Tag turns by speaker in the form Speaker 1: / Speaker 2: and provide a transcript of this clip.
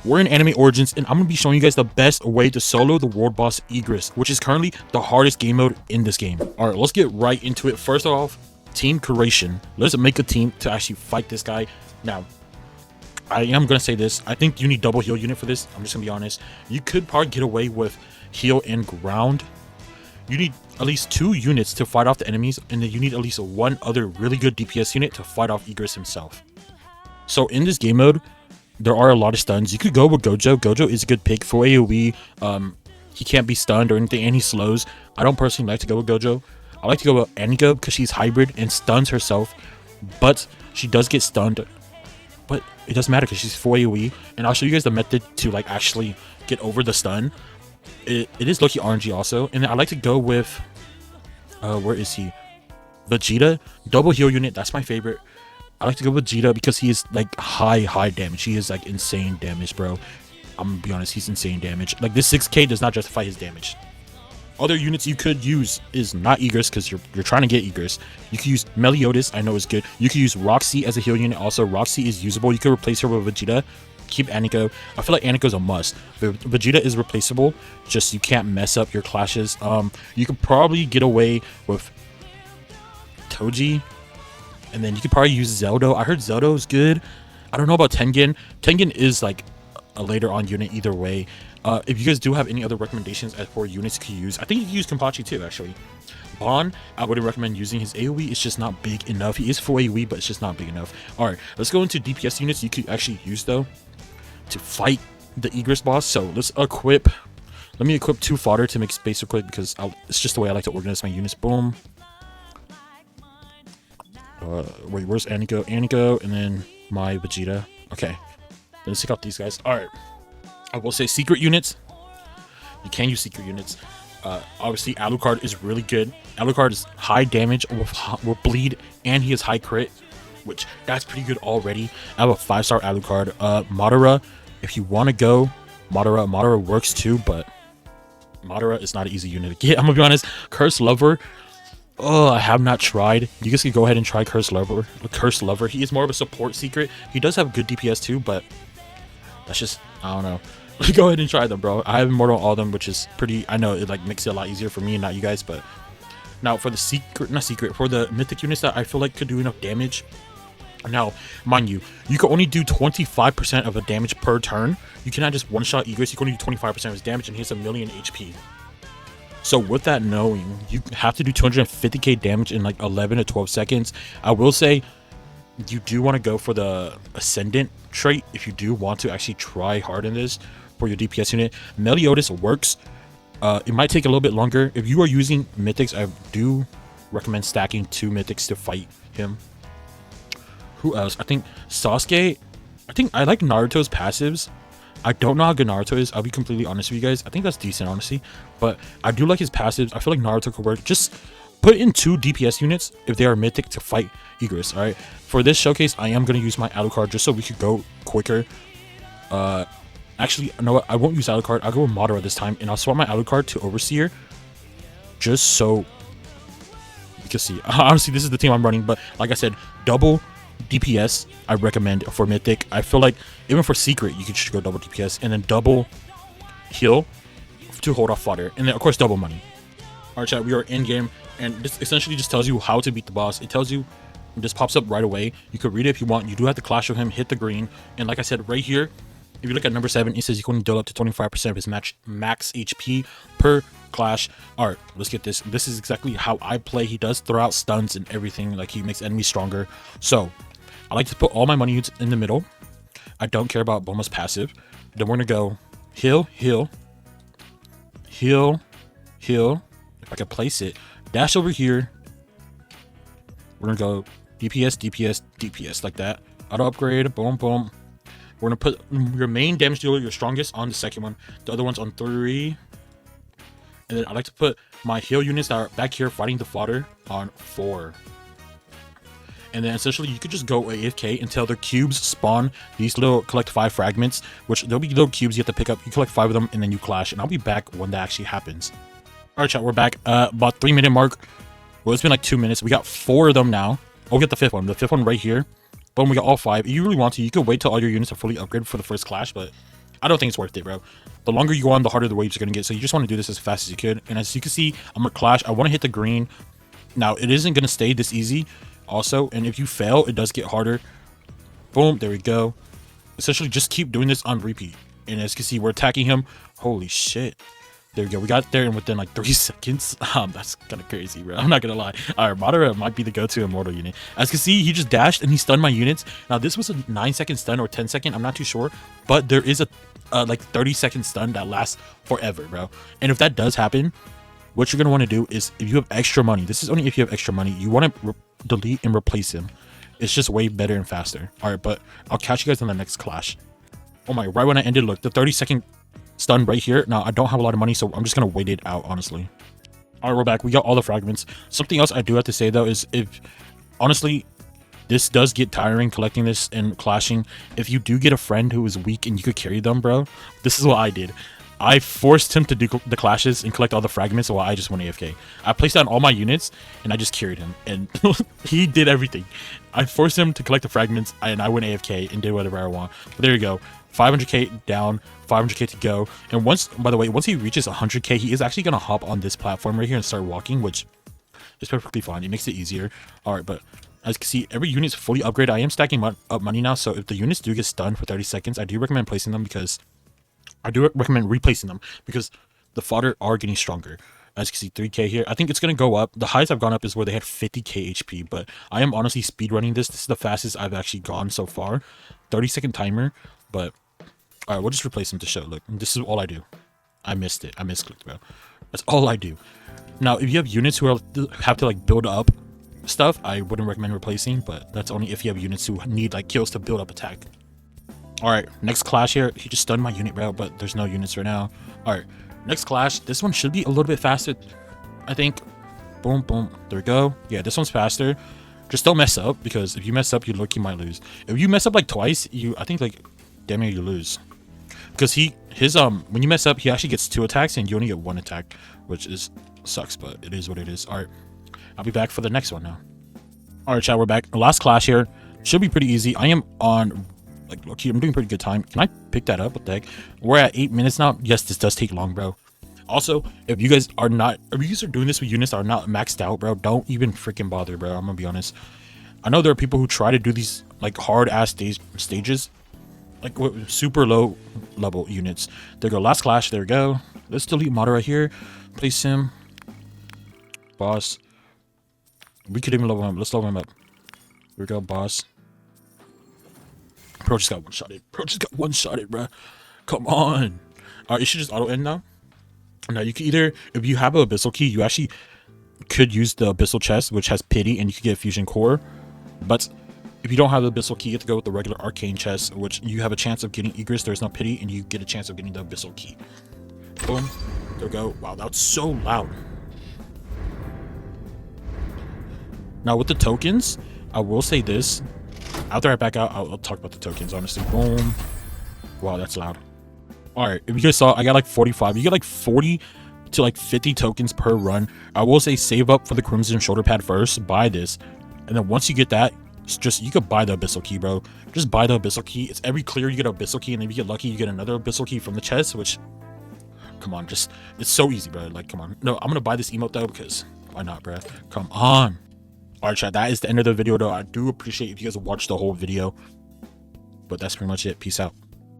Speaker 1: We're in Anime Origins, and I'm going to be showing you guys the best way to solo the world boss Igris, which is currently the hardest game mode in this game. Alright, let's get right into it. First off, team creation. Let's make a team to actually fight this guy. Now, I am going to say this. I think you need double heal unit for this. I'm just going to be honest. You could probably get away with heal and ground. You need at least 2 units to fight off the enemies, and then you need at least one other really good DPS unit to fight off Igris himself. So in this game mode, there are a lot of stuns. You could go with Gojo. Gojo is a good pick for AoE. He can't be stunned or anything, and he slows. I don't personally like to go with Gojo. I like to go with Aniko because she's hybrid and stuns herself, but she does get stunned. But it doesn't matter because she's 4 AoE, and I'll show you guys the method to like actually get over the stun. It is lucky RNG also, and I like to go with where is he? Vegeta, double heal unit. That's my favorite. I like to go with Vegeta because he is like high damage. He is like insane damage, bro. I'm gonna be honest, he's insane damage. Like this 6k does not justify his damage. Other units you could use is not Igris because you're trying to get Igris. You could use Meliodas, I know is good. You could use Roxy as a heal unit. Also, Roxy is usable. You could replace her with Vegeta. Keep Aniko. I feel like Aniko's a must. Vegeta is replaceable. Just you can't mess up your clashes. You could probably get away with Toji. And then you could probably use Zeldo. I heard Zeldo is good. I don't know about Tengen. Tengen is like a later on unit either way. If you guys do have any other recommendations as for units you can use, I think you can use Kenpachi too, actually. Bon, I wouldn't recommend using his AoE. It's just not big enough. He is full AoE, but it's just not big enough. Alright, let's go into DPS units you could actually use, though, to fight the Igris boss. So let's equip. Let me equip 2 fodder to make space real quick because it's just the way I like to organize my units. Boom. Wait, where's Aniko? Aniko, and then my Vegeta. Okay, let's take out these guys. Alright, I will say secret units. You can use secret units. Obviously, Alucard is really good. Alucard is high damage with bleed, and he has high crit, which that's pretty good already. I have a 5-star Alucard. Madara, if you want to go, Madara works too, but Madara is not an easy unit to get. I'm gonna be honest. Curse Lover. Oh, I have not tried. You guys can go ahead and try Curse Lover. Curse Lover. He is more of a support secret. He does have good DPS too, but that's just, I don't know. Go ahead and try them, bro. I have Immortal all of them, which is pretty, I know it like makes it a lot easier for me and not you guys, but now for the for the mythic units that I feel like could do enough damage. Now, mind you, you can only do 25% of the damage per turn. You cannot just one-shot Igris. You can only do 25% of his damage, and he has 1,000,000 HP. So with that knowing, you have to do 250k damage in like 11 to 12 seconds. I will say you do want to go for the Ascendant trait if you do want to actually try hard in this for your DPS unit. Meliodas works. It might take a little bit longer. If you are using mythics, I do recommend stacking 2 mythics to fight him. Who else? I think Sasuke. I think I like Naruto's passives. I don't know how good Naruto is. I'll be completely honest with you guys. I think that's decent, honestly. But I do like his passives. I feel like Naruto could work. Just put in 2 DPS units if they are mythic to fight Igris, alright? For this showcase, I am going to use my Alucard just so we could go quicker. Actually, you know what? I won't use Alucard. I'll go with Madara this time. And I'll swap my Alucard to Overseer. Just so you can see. Honestly, this is the team I'm running. But like I said, double DPS I recommend for mythic. I feel like even for secret you could just go double DPS and then double heal to hold off fodder, and then of course double money. Alright chat, we are in game, and this essentially just tells you how to beat the boss. It tells you, it just pops up right away. You could read it if you want. You do have to clash with him, hit the green, and like I said right here, if you look at number 7, it says you can only deal up to 25% of his max HP per clash. Alright, let's get this. This is exactly how I play. He does throw out stuns and everything, like he makes enemies stronger. So I like to put all my money units in the middle. I don't care about Bulma's passive. Then we're gonna go heal, heal, heal, heal. If I can place it, dash over here. We're gonna go DPS, DPS, DPS like that. Auto upgrade, boom, boom. We're gonna put your main damage dealer, your strongest, on the second one. The other one's on 3. And then I like to put my heal units that are back here fighting the fodder on 4. And then essentially you could just go AFK until their cubes spawn these little collect 5 fragments, which there'll be little cubes you have to pick up. You collect 5 of them and then you clash, and I'll be back when that actually happens. Alright chat, we're back. About 3-minute mark. Well, it's been like 2 minutes. We got 4 of them now. Oh, we got the 5th one. The 5th one right here. Boom, we got all 5. If you really want to, you could wait till all your units are fully upgraded for the first clash, but I don't think it's worth it, bro. The longer you go on, the harder the waves are gonna get. So you just want to do this as fast as you could. And as you can see, I'm gonna clash. I want to hit the green. Now it isn't gonna stay this easy, also. And if you fail, it does get harder. Boom, there we go. Essentially, just keep doing this on repeat. And as you can see, we're attacking him. Holy shit. There we go. We got there in within like 3 seconds. That's kind of crazy, bro. I'm not gonna lie. All right, Madara might be the go-to immortal unit. As you can see, he just dashed and he stunned my units. Now this was a 9-second stun or 10-second. I'm not too sure, but there is a like 30-second stun that lasts forever, bro. And if that does happen, what you're gonna want to do is, if you have extra money, this is only if you have extra money, you want to delete and replace him. It's just way better and faster. All right, but I'll catch you guys on the next clash. Oh my, right when I ended, look, the 30-second stun right here. Now I don't have a lot of money, so I'm just gonna wait it out, honestly. All right, we're back. We got all the fragments. Something else I do have to say though is, if honestly this does get tiring collecting this and clashing, if you do get a friend who is weak and you could carry them, bro, this is what I did. I forced him to do the clashes and collect all the fragments while I just went AFK. I placed down all my units and I just carried him, and he did everything. I forced him to collect the fragments and I went AFK and did whatever I want. But there you go. 500k down, 500k to go. And once, by the way, once he reaches 100k, he is actually going to hop on this platform right here and start walking, which is perfectly fine. It makes it easier. All right, but as you can see, every unit is fully upgraded. I am stacking up money now, so if the units do get stunned for 30 seconds, I do recommend placing them, because I do recommend replacing them, because the fodder are getting stronger. As you can see, 3k here. I think it's going to go up. The highest I've gone up is where they had 50k HP, but I am honestly speedrunning this. This is the fastest I've actually gone so far. 30-second timer, but all right, we'll just replace them to show. Look, this is all I do. I missed it. I misclicked, bro. That's all I do. Now, if you have units who have to like build up stuff, I wouldn't recommend replacing, but that's only if you have units who need like kills to build up attack. All right, next clash here. He just stunned my unit, bro, but there's no units right now. All right, next clash. This one should be a little bit faster, I think. Boom, boom. There we go. Yeah, this one's faster. Just don't mess up, because if you mess up, you might lose. If you mess up like twice, I think like damn near you lose. Because when you mess up, he actually gets 2 attacks and you only get 1 attack, which sucks, but it is what it is. All right, I'll be back for the next one now. All right, chat, we're back. The last clash here should be pretty easy. I am on, like, look, I'm doing pretty good time. Can I pick that up? What the heck? We're at 8 minutes now. Yes, this does take long, bro. Also, if you guys are doing this with units that are not maxed out, bro, don't even freaking bother, bro. I'm gonna be honest. I know there are people who try to do these like hard ass stages, like with super low level units. There we go. Last clash. There we go. Let's delete Madara here. Place him. Boss. We could even level him. Let's level him up. Here we go, boss. Bro just got one-shotted. Bro just got one-shotted, bro. Come on. It should just auto end now. Now you can either, if you have an abyssal key, you actually could use the abyssal chest, which has pity, and you could get a fusion core. But if you don't have the abyssal key, you have to go with the regular arcane chest, which you have a chance of getting Igris. There's no pity, and you get a chance of getting the abyssal key. Boom. There we go. Wow, that was so loud. Now with the tokens, I will say this. After I back out, I'll talk about the tokens, honestly. Boom. Wow, that's loud. All right, if you guys saw, I got like 45. You get like 40 to like 50 tokens per run. I will say save up for the Crimson Shoulder Pad first. Buy this. And then once you get that, you could buy the abyssal key, bro. Just buy the abyssal key. It's every clear you get an abyssal key, and if you get lucky, you get another abyssal key from the chest, which, come on, it's so easy, bro. Like, come on. No, I'm gonna buy this emote though, because why not, bro? Come on. All right, chat, that is the end of the video though. I do appreciate if you guys watched the whole video, but that's pretty much it. Peace out.